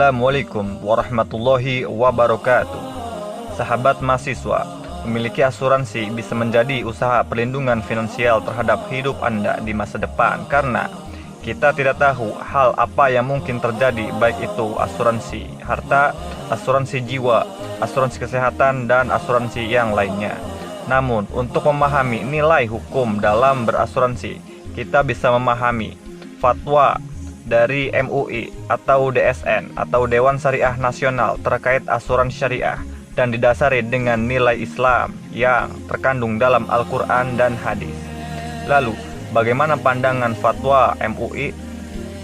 Assalamualaikum warahmatullahi wabarakatuh. Sahabat mahasiswa, memiliki asuransi bisa menjadi usaha perlindungan finansial terhadap hidup Anda di masa depan, karena kita tidak tahu hal apa yang mungkin terjadi, baik itu asuransi harta, asuransi jiwa, asuransi kesehatan, dan asuransi yang lainnya. Namun, untuk memahami nilai hukum dalam berasuransi, kita bisa memahami fatwa dari MUI atau DSN atau Dewan Syariah Nasional terkait asuransi syariah, dan didasari dengan nilai Islam yang terkandung dalam Al-Quran dan hadis. Lalu, bagaimana pandangan fatwa MUI,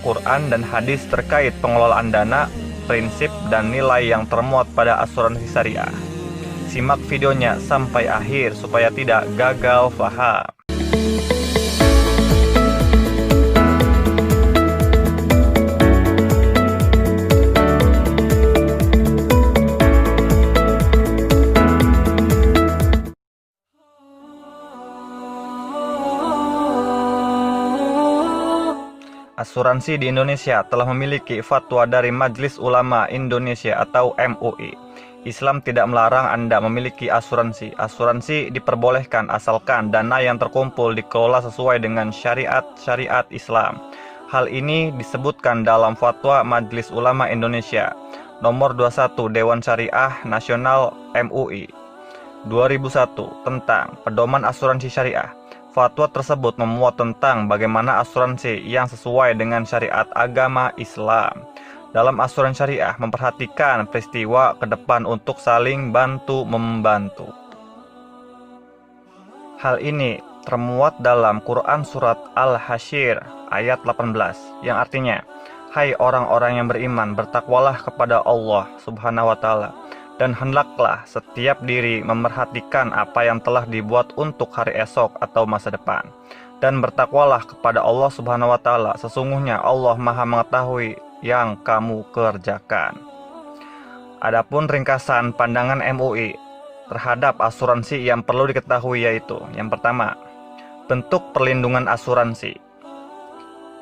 Quran, dan hadis terkait pengelolaan dana, prinsip, dan nilai yang termuat pada asuransi syariah? Simak videonya sampai akhir supaya tidak gagal paham. Asuransi di Indonesia telah memiliki fatwa dari Majelis Ulama Indonesia atau MUI. Islam tidak melarang Anda memiliki asuransi. Asuransi diperbolehkan asalkan dana yang terkumpul dikelola sesuai dengan syariat Islam. Hal ini disebutkan dalam fatwa Majelis Ulama Indonesia nomor 21 Dewan Syariah Nasional MUI 2001 tentang pedoman asuransi syariah. Fatwa tersebut memuat tentang bagaimana asuransi yang sesuai dengan syariat agama Islam. Dalam asuransi syariah memperhatikan peristiwa ke depan untuk saling bantu-membantu. Hal ini termuat dalam Quran Surat Al-Hasyr ayat 18, yang artinya, "Hai orang-orang yang beriman, bertakwalah kepada Allah Subhanahu wa Ta'ala, dan hendaklah setiap diri memerhatikan apa yang telah dibuat untuk hari esok atau masa depan. Dan bertakwalah kepada Allah Subhanahu wa Ta'ala, sesungguhnya Allah Maha mengetahui yang kamu kerjakan." Adapun ringkasan pandangan MUI terhadap asuransi yang perlu diketahui yaitu, yang pertama, bentuk perlindungan asuransi.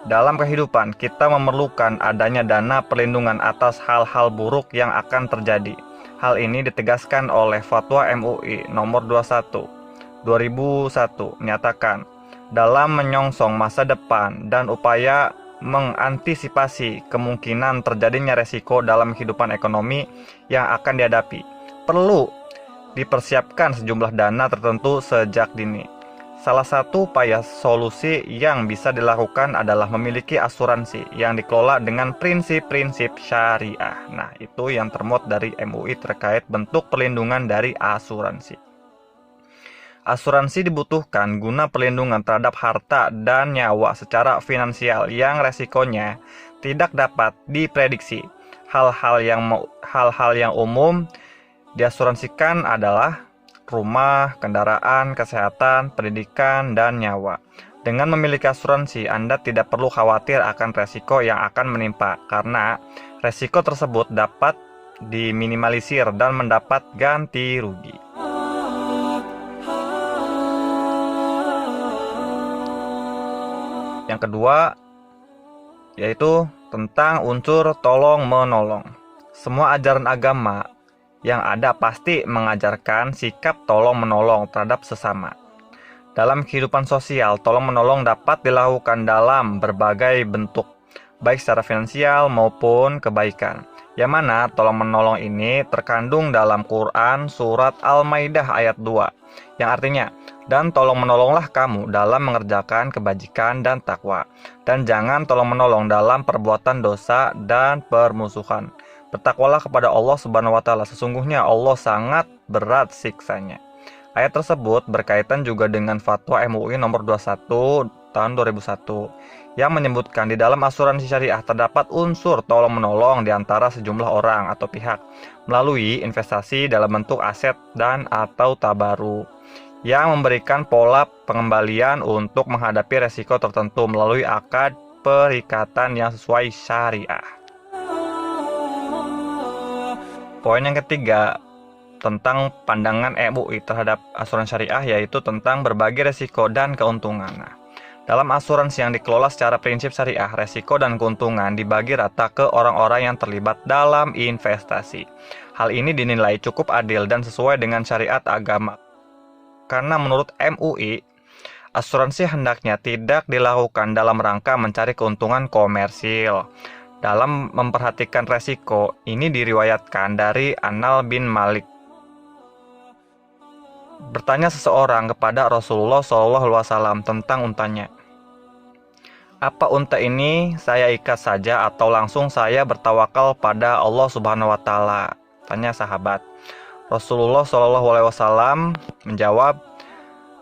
Dalam kehidupan, kita memerlukan adanya dana perlindungan atas hal-hal buruk yang akan terjadi. Hal ini ditegaskan oleh fatwa MUI nomor 21 2001 menyatakan, dalam menyongsong masa depan dan upaya mengantisipasi kemungkinan terjadinya resiko dalam kehidupan ekonomi yang akan dihadapi, perlu dipersiapkan sejumlah dana tertentu sejak dini. Salah satu upaya solusi yang bisa dilakukan adalah memiliki asuransi yang dikelola dengan prinsip-prinsip syariah. Nah, itu yang termuat dari MUI terkait bentuk perlindungan dari asuransi. Asuransi dibutuhkan guna perlindungan terhadap harta dan nyawa secara finansial yang resikonya tidak dapat diprediksi. Hal-hal yang umum diasuransikan adalah rumah, kendaraan, kesehatan, pendidikan, dan nyawa. Dengan memiliki asuransi, Anda tidak perlu khawatir akan resiko yang akan menimpa, karena resiko tersebut dapat diminimalisir dan mendapat ganti rugi. Yang kedua, yaitu tentang unsur tolong-menolong. Semua ajaran agama yang ada pasti mengajarkan sikap tolong-menolong terhadap sesama. Dalam kehidupan sosial, tolong-menolong dapat dilakukan dalam berbagai bentuk, baik secara finansial maupun kebaikan. Yang mana tolong-menolong ini terkandung dalam Quran Surat Al-Maidah ayat 2, yang artinya, dan tolong-menolonglah kamu dalam mengerjakan kebajikan dan takwa, dan jangan tolong-menolong dalam perbuatan dosa dan permusuhan. Bertakwalah kepada Allah Subhanahu wa Ta'ala, sesungguhnya Allah sangat berat siksanya. Ayat tersebut berkaitan juga dengan fatwa MUI nomor 21 tahun 2001 yang menyebutkan di dalam asuransi syariah terdapat unsur tolong-menolong di antara sejumlah orang atau pihak melalui investasi dalam bentuk aset dan atau tabaruk yang memberikan pola pengembalian untuk menghadapi resiko tertentu melalui akad perikatan yang sesuai syariah. Poin yang ketiga tentang pandangan MUI terhadap asuransi syariah yaitu tentang berbagi resiko dan keuntungan. Nah, Dalam asuransi yang dikelola secara prinsip syariah, resiko dan keuntungan dibagi rata ke orang-orang yang terlibat dalam investasi. Hal ini dinilai cukup adil dan sesuai dengan syariat agama. Karena menurut MUI, asuransi hendaknya tidak dilakukan dalam rangka mencari keuntungan komersil. Dalam memperhatikan resiko, ini diriwayatkan dari Anal bin Malik. Bertanya seseorang kepada Rasulullah SAW tentang untanya. Apa unta ini saya ikat saja atau langsung saya bertawakal pada Allah Subhanahu wa taala? Tanya sahabat. Rasulullah SAW menjawab,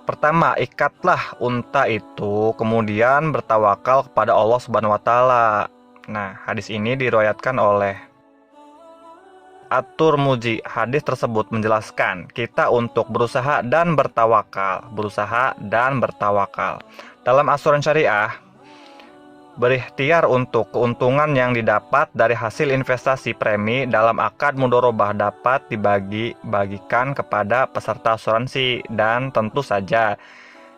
pertama, ikatlah unta itu, kemudian bertawakal kepada Allah Subhanahu wa taala. Nah, hadis ini diriwayatkan oleh At-Tirmidzi. Hadis tersebut menjelaskan kita untuk berusaha dan bertawakal. Dalam asuransi syariah, berikhtiar untuk keuntungan yang didapat dari hasil investasi premi dalam akad mudharabah dapat dibagi-bagikan kepada peserta asuransi dan tentu saja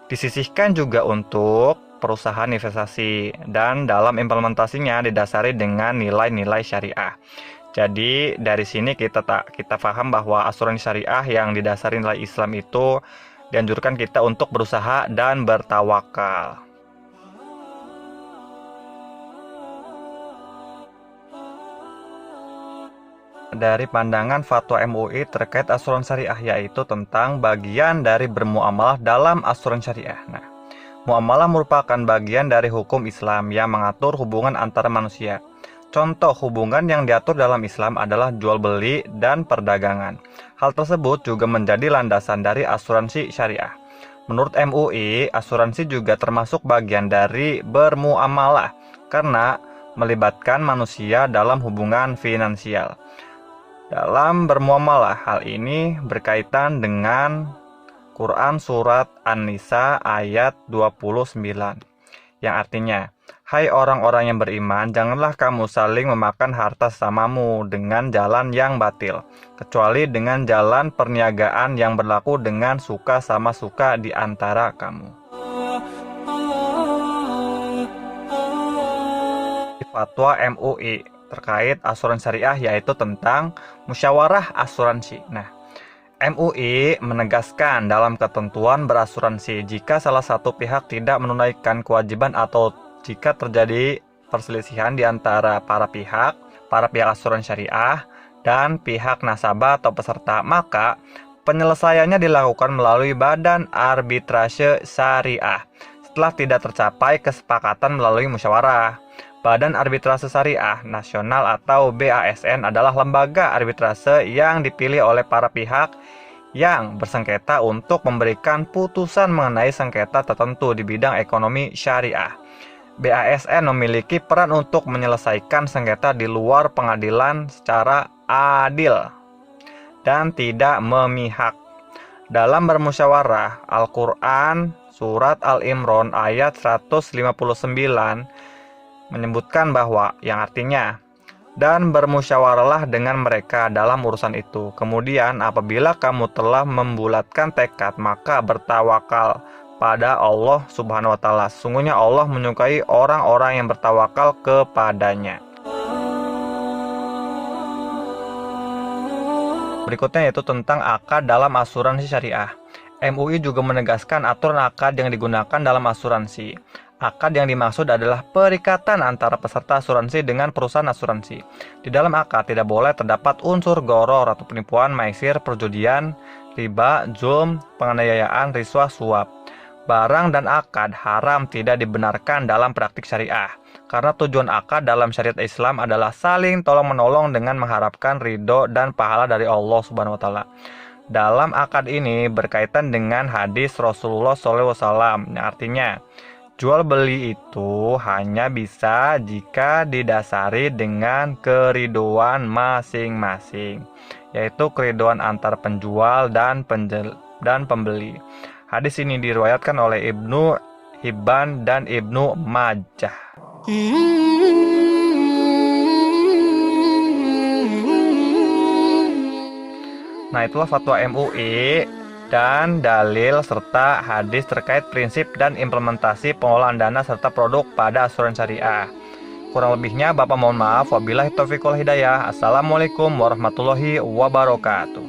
disisihkan juga untuk perusahaan investasi dan dalam implementasinya didasari dengan nilai-nilai syariah. Jadi dari sini kita paham bahwa asuransi syariah yang didasari nilai Islam itu dianjurkan kita untuk berusaha dan bertawakal. Dari pandangan fatwa MUI terkait asuransi syariah, yaitu tentang bagian dari bermuamalah dalam asuransi syariah. Nah, muamalah merupakan bagian dari hukum Islam yang mengatur hubungan antara manusia. Contoh hubungan yang diatur dalam Islam adalah jual beli dan perdagangan. Hal tersebut juga menjadi landasan dari asuransi syariah. Menurut MUI, asuransi juga termasuk bagian dari bermuamalah karena melibatkan manusia dalam hubungan finansial. Dalam bermuamalah, hal ini berkaitan dengan Quran Surat An-Nisa ayat 29, yang artinya, hai orang-orang yang beriman, janganlah kamu saling memakan harta sesamamu dengan jalan yang batil, kecuali dengan jalan perniagaan yang berlaku dengan suka sama suka di antara kamu. Fatwa MUI terkait asuransi syariah yaitu tentang musyawarah asuransi. Nah, MUI menegaskan dalam ketentuan berasuransi jika salah satu pihak tidak menunaikan kewajiban atau jika terjadi perselisihan di antara para pihak asuransi syariah dan pihak nasabah atau peserta, maka penyelesaiannya dilakukan melalui badan arbitrase syariah setelah tidak tercapai kesepakatan melalui musyawarah. Badan Arbitrase Syariah Nasional atau BASN adalah lembaga arbitrase yang dipilih oleh para pihak yang bersengketa untuk memberikan putusan mengenai sengketa tertentu di bidang ekonomi syariah. BASN memiliki peran untuk menyelesaikan sengketa di luar pengadilan secara adil dan tidak memihak. Dalam bermusyawarah, Al-Quran Surat Al-Imran ayat 159 menyebutkan bahwa yang artinya, dan bermusyawarahlah dengan mereka dalam urusan itu. Kemudian apabila kamu telah membulatkan tekad, maka bertawakal pada Allah Subhanahu wa taala. Sungguhnya Allah menyukai orang-orang yang bertawakal kepadanya. Berikutnya yaitu tentang akad dalam asuransi syariah. MUI juga menegaskan aturan akad yang digunakan dalam asuransi. Akad yang dimaksud adalah perikatan antara peserta asuransi dengan perusahaan asuransi. Di dalam akad tidak boleh terdapat unsur gharar atau penipuan, maisir, perjudian, riba, zulm, penganiayaan, riswah, suap. Barang dan akad haram tidak dibenarkan dalam praktik syariah. Karena tujuan akad dalam syariat Islam adalah saling tolong-menolong dengan mengharapkan ridho dan pahala dari Allah Subhanahu wa taala. Dalam akad ini berkaitan dengan hadis Rasulullah SAW, yang artinya jual beli itu hanya bisa jika didasari dengan keriduan masing-masing, yaitu keriduan antar penjual dan pembeli. Hadis ini diriwayatkan oleh Ibnu Hibban dan Ibnu Majah. Nah, itulah fatwa MUI dan dalil serta hadis terkait prinsip dan implementasi pengelolaan dana serta produk pada asuransi syariah. Kurang lebihnya Bapak mohon maaf. Wabillahi taufiq wal hidayah. Assalamualaikum warahmatullahi wabarakatuh.